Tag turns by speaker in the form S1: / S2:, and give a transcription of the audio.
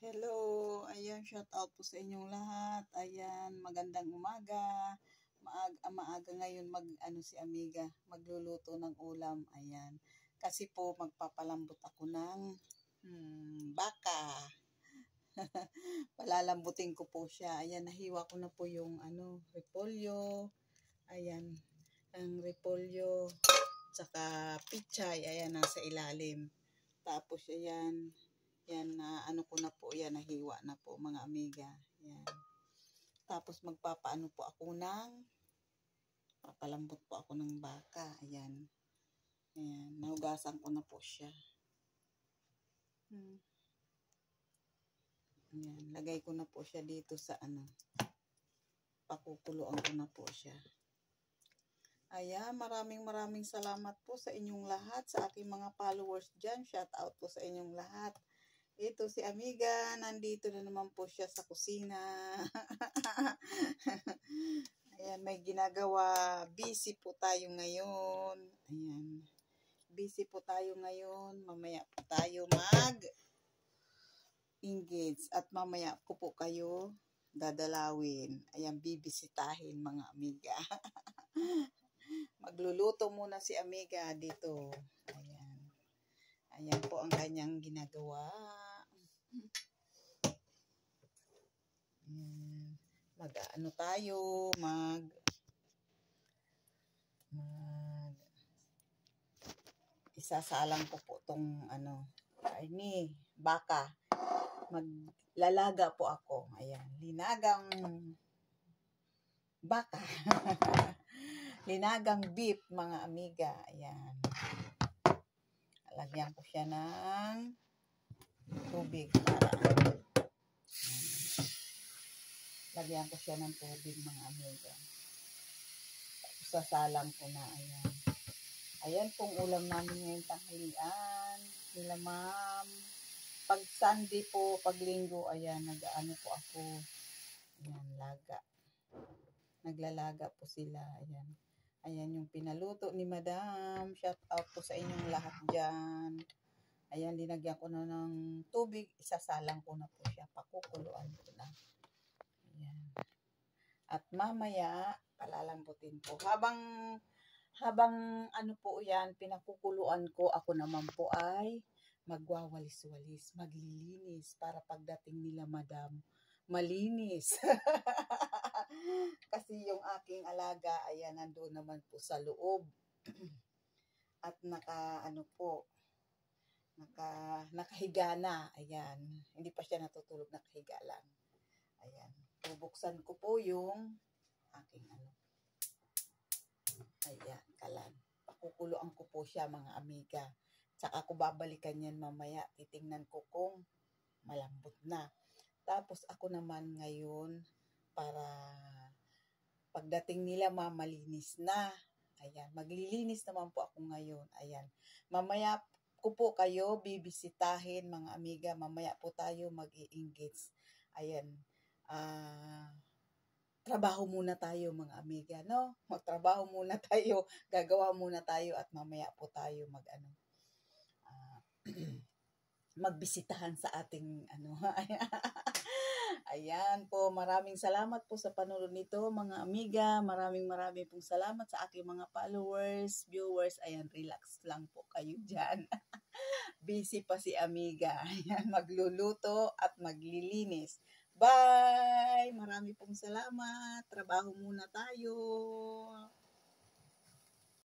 S1: Hello, ayan, shout out po sa inyong lahat. Ayan, magandang umaga. Maaga ngayon si Amiga, magluluto ng ulam. Ayan. Kasi po magpapalambot ako ng baka. Palalambutin ko po siya. Ayan, nahiwa ko na po yung repolyo. Ayan, ang repolyo tsaka pichay, ayan, nasa ilalim. Tapos ayan, yan na ko na po, yan nahiwa na po mga amiga. Yan. Tapos magpapaano po ako papalambot po ako ng baka. Ayan. Ayan, nahugasan ko na po siya. Ayan, lagay ko na po siya dito sa pakukuluan ko na po siya. Ayan, maraming salamat po sa inyong lahat, sa aking mga followers dyan. Shout out po sa inyong lahat. Ito si Amiga, nandito na naman po siya sa kusina. Ayan, may ginagawa. Busy po tayo ngayon. Ayan, busy po tayo ngayon. Mamaya po tayo mag-engage at mamaya ko po kayo dadalawin. Ayan, bibisitahin mga amiga. Magluluto muna si Amiga dito. Ayan. Ayan po ang kanyang ginagawa. Isasalang ko po tong baka. Maglalaga po ako. Ayan, linagang baka. Linagang beef mga amiga. Ayan. Lagyan ko siya ng tubig lagyan ko siya ng tubig mga amiga. Tapos sasalang ko na. Ayan. Ayan pong ulam namin ngayong tanghalian. Nila ma'am. Pag Sunday po, pag linggo, ayan, nag-ano po ako. Ayan, laga. Naglalaga po sila. Ayan. Ayan yung pinaluto ni Madam. Shout out po sa inyong lahat dyan. Ayan, linagyan ko na ng tubig. Isasalang ko na po siya. Pakukuluan ko na. Ayan. At mamaya, palalambutin po. Habang po yan, pinakukuluan ko, ako naman po ay magwawalis-walis, maglilinis para pagdating nila Madam, malinis. Kasi yung aking alaga, ayan, nandoon naman po sa loob. At nakahiga na. Ayan. Hindi pa siya natutulog, nakahiga lang. Ayan. Bubuksan ko po yung aking ayan, kalan. Pakukuluan ko po siya mga amiga. Tsaka ako babalikan yan mamaya. Titingnan ko kung malambot na. Tapos ako naman ngayon para pagdating nila malinis na. Ayan, maglilinis naman po ako ngayon. Ayan, mamaya ko po kayo bibisitahin mga amiga. Mamaya po tayo mag-i-engage. Ayan, trabaho muna tayo mga amiga, no? Magtrabaho muna tayo, gagawa muna tayo at mamaya po tayo magbisitahan sa ating Ayan po, maraming salamat po sa panonood nito mga amiga. Maraming pong salamat sa aking mga followers, viewers. Ayan, relax lang po kayo dyan. Busy pa si amiga. Ayan, magluluto at maglilinis. Bye! Marami pong salamat. Trabaho muna tayo.